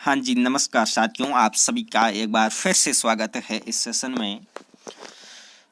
हाँ जी, नमस्कार साथियों, आप सभी का एक बार फिर से स्वागत है इस सेशन में।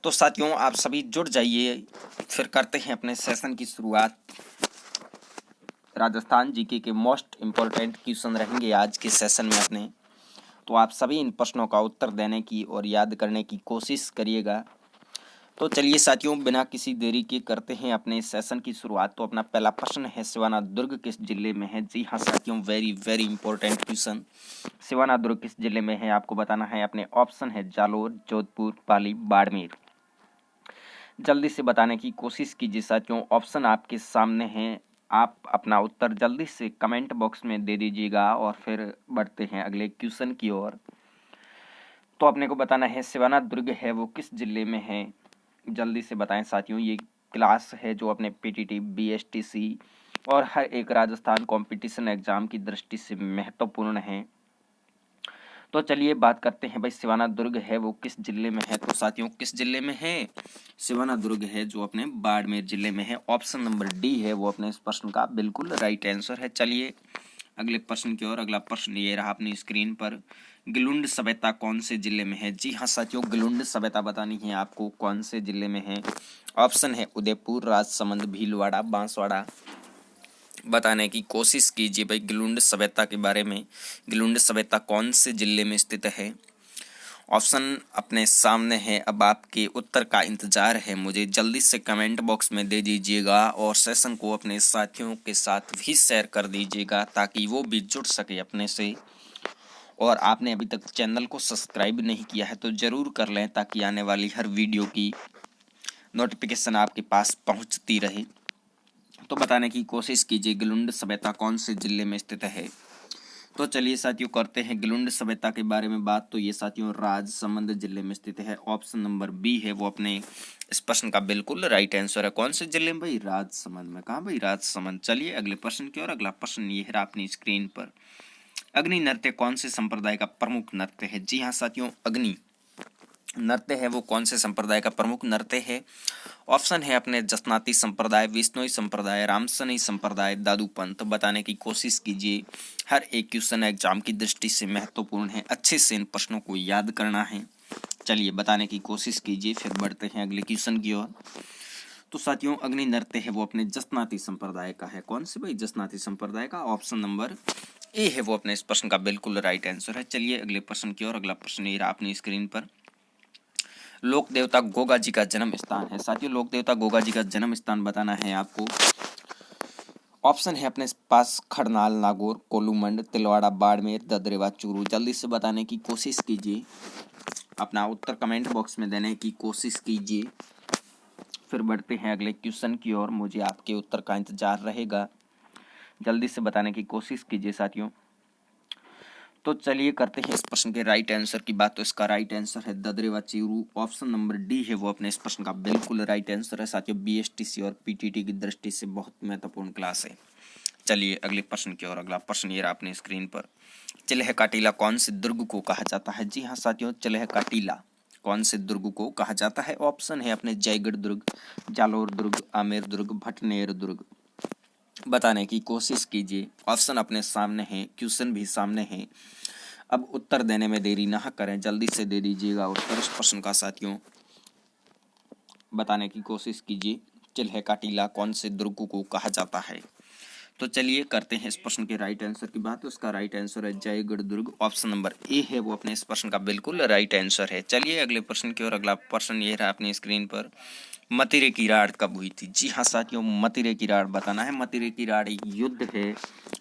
तो साथियों, आप सभी जुड़ जाइए, फिर करते हैं अपने सेशन की शुरुआत। राजस्थान जीके के मोस्ट इम्पोर्टेंट क्वेश्चन रहेंगे आज के सेशन में अपने। तो आप सभी इन प्रश्नों का उत्तर देने की और याद करने की कोशिश करिएगा। तो चलिए साथियों, बिना किसी देरी के करते हैं अपने सेशन की शुरुआत। तो अपना पहला प्रश्न है, सिवाना दुर्ग किस जिले में है? जी हाँ साथियों, very very important question. Siwana दुर्ग किस जिले में है आपको बताना है। अपने ऑप्शन है जालोर, जोधपुर, पाली, बाड़मेर। जल्दी से बताने की कोशिश कीजिए साथियों, ऑप्शन आपके सामने हैं। आप अपना उत्तर जल्दी से कमेंट बॉक्स में दे दीजिएगा और फिर बढ़ते हैं अगले क्वेश्चन की ओर। तो अपने को बताना है सिवाना दुर्ग है वो किस जिले में है। जल्दी से बताएं साथियों, ये क्लास है जो अपने पीटीटी, बीएसटीसी और हर एक राजस्थान कंपटीशन एग्जाम की दृष्टि से महत्वपूर्ण है। तो चलिए बात करते हैं भाई, सिवाना दुर्ग है वो किस जिले में है। तो साथियों, किस जिले में है? सिवाना दुर्ग है जो अपने बाड़मेर जिले में है। ऑप्शन नंबर डी है वो अपने इस प्रश्न का बिल्कुल राइट आंसर है। चलिए अगले प्रश्न की ओर। अगला प्रश्न ये रहा अपनी स्क्रीन पर, गिलुंड सभ्यता कौन से जिले में है? जी हाँ साथियों, गिलुंड सभ्यता बतानी है आपको कौन से जिले में है। ऑप्शन है उदयपुर, राजसमंद, भीलवाड़ा, बांसवाड़ा। बताने की कोशिश कीजिए भाई गिलुंड सभ्यता के बारे में। गिलुंड सभ्यता कौन से जिले में स्थित है? ऑप्शन अपने सामने है। अब आपके उत्तर का इंतजार है मुझे। जल्दी से कमेंट बॉक्स में दे दीजिएगा और सेशन को अपने साथियों के साथ भी शेयर कर दीजिएगा ताकि वो भी जुड़ सके अपने से। और आपने अभी तक चैनल को सब्सक्राइब नहीं किया है तो ज़रूर कर लें ताकि आने वाली हर वीडियो की नोटिफिकेशन आपके पास पहुंचती रहे। तो बताने की कोशिश कीजिए गिलुंड सभ्यता कौन से जिले में स्थित है। तो चलिए साथियों करते हैं गिलुंड सभ्यता के बारे में बात। तो ये साथियों राजसमंद जिले में स्थित है। ऑप्शन नंबर बी है वो अपने इस प्रश्न का बिल्कुल राइट आंसर है। कौन से जिले में भाई? राजसमंद में। कहाँ भाई? राजसमंद। चलिए अगले प्रश्न की ओर। अगला प्रश्न ये है अपनी स्क्रीन पर, अग्नि नृत्य कौन से संप्रदाय का प्रमुख नृत्य है? जी हाँ साथियों, अग्नि नृत्य है वो कौन से संप्रदाय का प्रमुख नृत्य है? ऑप्शन है अपने जसनाती संप्रदाय, विष्णुई संप्रदाय, रामसनी संप्रदाय, दादू पंथ। बताने की कोशिश कीजिए, हर एक क्वेश्चन एग्जाम की दृष्टि से महत्वपूर्ण है। अच्छे से इन प्रश्नों को याद करना है। चलिए बताने की कोशिश कीजिए, फिर बढ़ते हैं अगले क्वेश्चन की ओर। तो साथियों अग्नि नृत्य है वो अपने जसनाती संप्रदाय का है। कौन से भाई? जसनाती संप्रदाय का। ऑप्शन नंबर ए है वो अपने इस प्रश्न का बिल्कुल राइट आंसर है। चलिए अगले प्रश्न की ओर। अगला प्रश्न ये रहा अपनी स्क्रीन पर, लोक देवता गोगा जी का जन्म स्थान है। साथियों लोक देवता गोगा जी का जन्म स्थान बताना है आपको। ऑप्शन है अपने पास खड़नाल, नागौर, कोलूमंड, तिलवाड़ा, बाड़मेर, ददरेवा, चूरू। जल्दी से बताने की कोशिश कीजिए, अपना उत्तर कमेंट बॉक्स में देने की कोशिश कीजिए। फिर बढ़ते हैं अगले क्वेश्चन की ओर, मुझे आपके उत्तर का इंतजार रहेगा। जल्दी से बताने की कोशिश कीजिए साथियों। तो चलिए करते हैं इस प्रश्न के राइट आंसर की बात। तो इसका राइट आंसर है Dadrewa Chiru. Option number D है वो अपने इस प्रश्न का बिल्कुल राइट आंसर है। साथियों बीएसटीसी और पीटीटी की दृष्टि से बहुत महत्वपूर्ण क्लास है। चलिए अगले प्रश्न की ओर। अगला प्रश्न ये रहा अपनी स्क्रीन पर, चिल्ह काटीला कौन से दुर्ग को कहा जाता है? जी हाँ साथियों, चिल्ह काटीला कौन से दुर्ग को कहा जाता है? ऑप्शन है अपने जयगढ़ दुर्ग, जालोर दुर्ग, आमेर दुर्ग, भटनेर दुर्ग। बताने की कोशिश कीजिए, ऑप्शन अपने सामने है, क्वेश्चन भी सामने है। अब उत्तर देने में देरी ना करें, जल्दी से दे दीजिएगा उत्तर इस प्रश्न का साथियों। बताने की कोशिश कीजिए, चिल्ह काटीला कौन से दुर्ग को कहा जाता है। तो चलिए करते हैं इस प्रश्न के राइट आंसर की बात। उसका राइट आंसर है जयगढ़ दुर्ग। ऑप्शन नंबर ए है वो अपने इस प्रश्न का बिल्कुल राइट आंसर है। चलिए अगले प्रश्न की ओर। अगला प्रश्न ये रहा अपनी स्क्रीन पर, मतिरे की राड़ कब हुई थी? जी हाँ साथियों, मतिरे की राड़ बताना है। मतिरे की राड़ एक युद्ध है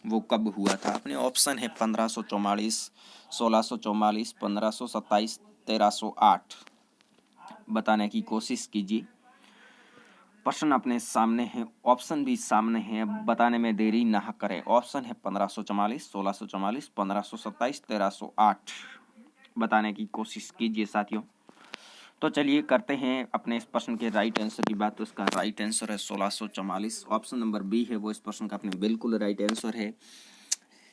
वो कब हुआ था? अपने ऑप्शन है 1544, 1644, 1527, 1308। बताने की कोशिश कीजिए, प्रश्न अपने सामने है, ऑप्शन भी सामने है। अब बताने में देरी ना करें। ऑप्शन है 1544, 1644, 1527, 1308। बताने की कोशिश कीजिए साथियों। तो चलिए करते हैं अपने इस प्रश्न के राइट आंसर की बात। तो इसका राइट आंसर है 1644। ऑप्शन नंबर बी है वो इस प्रश्न का अपने बिल्कुल राइट आंसर है।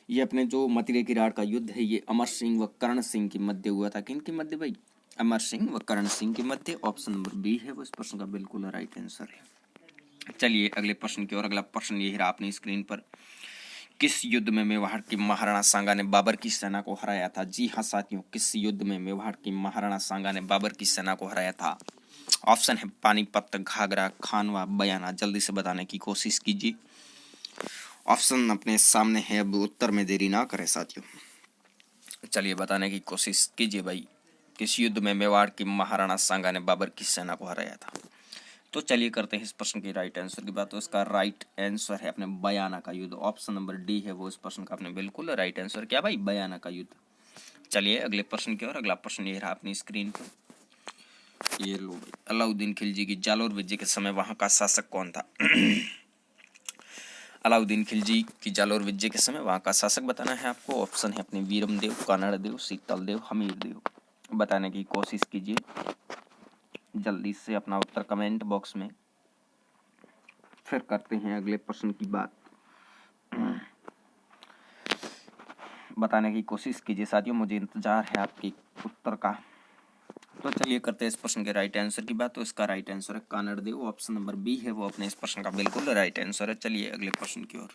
ये अपने जो मतिरे की राड़ का युद्ध है ये अमर सिंह व कर्ण सिंह के मध्य हुआ था। किन के मध्य भाई? अमर सिंह व कर्ण सिंह के मध्य। ऑप्शन नंबर बी है वो इस प्रश्न का बिल्कुल राइट आंसर है। चलिए अगले प्रश्न की ओर। अगला प्रश्न ये रहा अपनी स्क्रीन पर, किस युद्ध में मेवाड़ की महाराणा सांगा ने बाबर की सेना को हराया था? जी हाँ साथियों, किस युद्ध में मेवाड़ की महाराणा सांगा ने बाबर की सेना को हराया था? ऑप्शन है पानीपत, घाघरा, खानवा, बयाना। जल्दी से बताने की कोशिश कीजिए। ऑप्शन अपने सामने है, अब उत्तर में देरी ना करें साथियों। चलिए बताने की कोशिश कीजिए भाई, किस युद्ध में मेवाड़ की महाराणा सांगा ने बाबर की सेना को हराया था? तो चलिए करते हैं इस प्रश्न की राइट आंसर की बात। तो इसका राइट आंसर है अपने बयाना का युद्ध। ऑप्शन नंबर डी है वो इस प्रश्न का अपने बिल्कुल राइट आंसर। क्या भाई? बयाना का युद्ध। चलिए अगले प्रश्न की ओर। अगला प्रश्न ये रहा अपनी स्क्रीन पर। ये लो भाई, अलाउद्दीन खिलजी की जालोर विजय के समय वहां का शासक कौन था? अलाउद्दीन खिलजी की जालोर विजय के समय वहां का शासक बताना है आपको। ऑप्शन है अपने वीरमदेव, कानड़देव, शीतलदेव, हमीरदेव। बताने की कोशिश कीजिए जल्दी से अपना उत्तर कमेंट बॉक्स में। फिर करते हैं अगले प्रश्न की बात। बताने की कोशिश कीजिए साथियों, मुझे इंतजार है आपके उत्तर का। तो चलिए करते हैं इस प्रश्न के राइट आंसर की बात। तो इसका राइट आंसर है कानड़देव। ऑप्शन नंबर बी है वो अपने इस प्रश्न का बिल्कुल राइट आंसर है। चलिए अगले प्रश्न की ओर।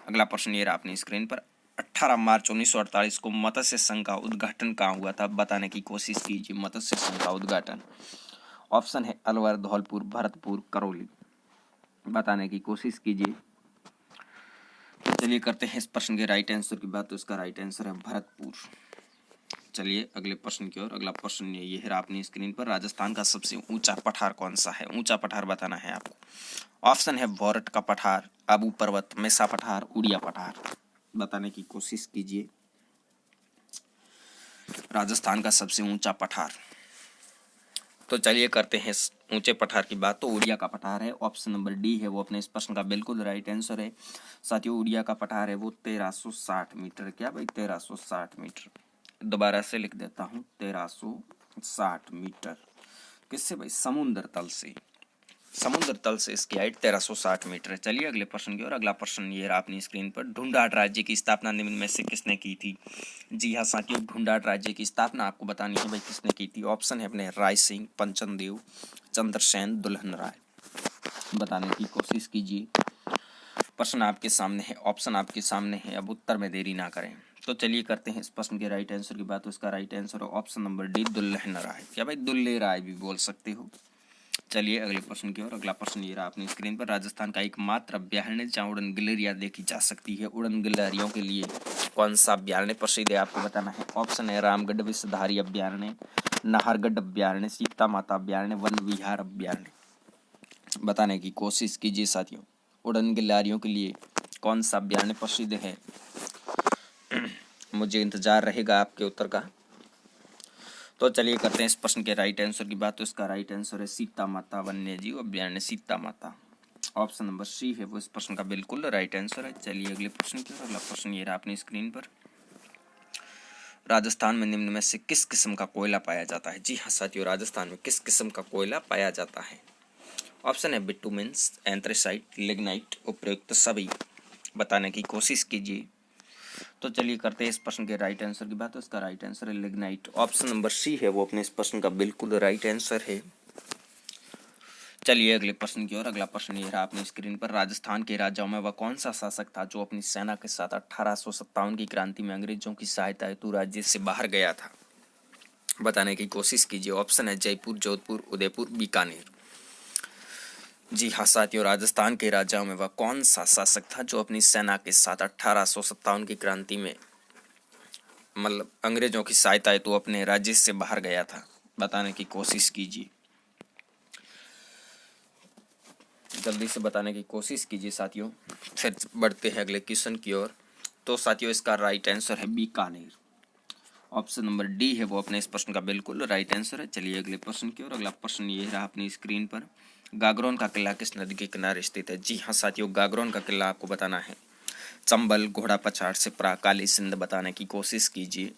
अगला प्रश्न ये रहा अपनी स्क्रीन पर। 18 मार्च 1948 को मत्स्य संघ का उद्घाटन कहाँ हुआ था? बताने की कोशिश कीजिए मत्स्य संघ का उद्घाटन। ऑप्शन है अलवर, धौलपुर, भरतपुर, करौली। बताने की कोशिश कीजिए। तो चलिए करते हैं इस प्रश्न के राइट आंसर की बात। तो इसका राइट आंसर है भरतपुर। चलिए अगले प्रश्न की ओर। अगला प्रश्न ये है अपनी स्क्रीन पर। राजस्थान का सबसे ऊंचा पठार कौन सा है? ऊंचा पठार बताना है आपको। ऑप्शन है वॉरट का पठार, आबू पर्वत, मेसा पठार, उड़िया पठार। बताने की कोशिश कीजिए राजस्थान का सबसे ऊंचा पठार। तो चलिए करते हैं इस ऊंचे पठार की बात। तो उड़िया का पठार है। ऑप्शन नंबर डी है वो अपने इस प्रश्न का बिल्कुल राइट आंसर है साथियों। उड़िया का पठार है वो 1360 मीटर। क्या भाई? 1360 मीटर। दोबारा से लिख देता हूँ, 1360 मीटर। किससे भाई? समुद्र तल से। समुद्र तल से इसकी हाइट 1360 मीटर है। चलिए अगले प्रश्न की ओर। अगला प्रश्न ये रहा अपनी स्क्रीन पर। ढूंढाट राज्य की स्थापना निम्न में से किसने की थी? जी हाँ साथियों, ढूंढाट राज्य की स्थापना आपको बतानी है भाई किसने की थी। ऑप्शन है अपने राय सिंह, पंचनदेव, चंद्रसेन, दुल्हन राय। बताने की कोशिश कीजिए। प्रश्न आपके सामने है, ऑप्शन आपके सामने है, अब उत्तर में देरी ना करें। तो चलिए करते हैं इस प्रश्न के राइट आंसर की बात। तो इसका राइट आंसर है ऑप्शन नंबर डी, दुल्हन राय। क्या भाई? दुल्ले राय भी बोल सकते हो। चलिए अगले प्रश्न की ओर। अगला प्रश्न ये रहा अपनी स्क्रीन पर। राजस्थान का एकमात्र अभ्यारण्य जहाँ उड़न गिलहरियां देखी जा सकती है, उड़न गिलहरियों के लिए कौन सा अभ्यारण्य प्रसिद्ध है आपको बताना है। ऑप्शन है रामगढ़ विषधारी अभ्यारण्य, नाहरगढ़ अभ्यारण्य, सीता माता अभ्यारण्य, वन विहार अभ्यारण्य। बताने की कोशिश कीजिए साथियों, उड़न गिलहरियों के लिए कौन सा अभ्यारण्य प्रसिद्ध है? मुझे इंतजार रहेगा आपके उत्तर का। तो चलिए करते हैं इस प्रश्न के राइट आंसर की बात। तो इसका राइट आंसर है सीता माता वन्य जीव अभ्यारण्य, सीता माता। ऑप्शन नंबर सी है वो इस प्रश्न का बिल्कुल राइट आंसर है। चलिए अगले प्रश्न की ओर। अगला प्रश्न ये रहा अपनी स्क्रीन पर। राजस्थान में निम्न में से किस किस्म का कोयला पाया जाता है? जी हाँ साथियों, राजस्थान में किस किस्म का कोयला पाया जाता है? ऑप्शन है बिटुमेंस, एंथ्रेसाइट, लिग्नाइट, उपयुक्त सभी। बताने की कोशिश कीजिए। तो चलिए करते हैं इस प्रश्न के राइट आंसर की बात। तो इसका राइट आंसर है लिग्नाइट। ऑप्शन नंबर सी है वो अपने इस प्रश्न का बिल्कुल राइट आंसर है। चलिए अगले प्रश्न की ओर। अगला प्रश्न ये रहा अपनी स्क्रीन पर। राजस्थान के राजाओं में वह कौन सा शासक था जो अपनी सेना के साथ 1857 की क्रांति में अंग्रेजों की सहायता हेतु राज्य से बाहर गया था? बताने की कोशिश कीजिए। ऑप्शन है जयपुर, जोधपुर, उदयपुर, बीकानेर। जी हाँ साथियों, राजस्थान के राजाओं में वह कौन सा शासक था जो अपनी सेना के साथ 1857 की क्रांति में मतलब अंग्रेजों की सहायता हेतु अपने राज्य से बाहर गया था? बताने की कोशिश कीजिए, जल्दी से बताने की कोशिश कीजिए साथियों। फिर बढ़ते हैं अगले क्वेश्चन की ओर। तो साथियों इसका राइट आंसर है बीकानेर। ऑप्शन नंबर डी है वो अपने इस प्रश्न का बिल्कुल राइट आंसर है। चलिए अगले प्रश्न की ओर। अगला प्रश्न ये रहा अपनी स्क्रीन पर। गागरोन का किला किस नदी के किनारे स्थित है? जी हाँ साथियों, गागरोन का किला आपको बताना है। चंबल, घोड़ा पछाड़, सिप्रा, काली सिंध। बताने की कोशिश कीजिए।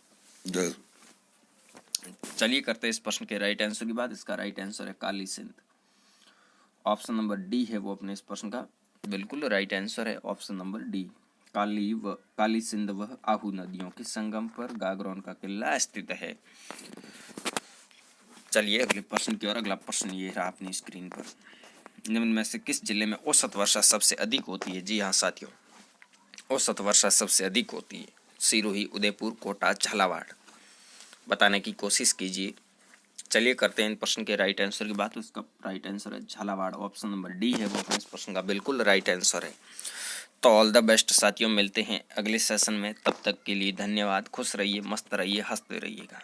चलिए करते हैं इस प्रश्न के राइट आंसर की बात। इसका राइट आंसर है Kali Sindh. Option number D है वो अपने इस प्रश्न का बिल्कुल राइट आंसर है। Option number D, Kali Sindh व आहू नदियों के संगम पर गागरोन का किला स्थित है। चलिए अगले प्रश्न की ओर। अगला प्रश्न ये रहा अपनी स्क्रीन पर। निम्न में से किस जिले में औसत वर्षा सबसे अधिक होती है? जी हाँ साथियों, औसत वर्षा सबसे अधिक होती है? सिरोही, उदयपुर, कोटा, झालावाड़। बताने की कोशिश कीजिए। चलिए करते हैं इन प्रश्न के राइट आंसर की बात। उसका राइट आंसर है झालावाड़। ऑप्शन नंबर डी है वो इस प्रश्न का बिल्कुल राइट आंसर है। तो ऑल द बेस्ट साथियों, मिलते हैं अगले सेशन में। तब तक के लिए धन्यवाद। खुश रहिए, मस्त रहिए, हंसते रहिएगा।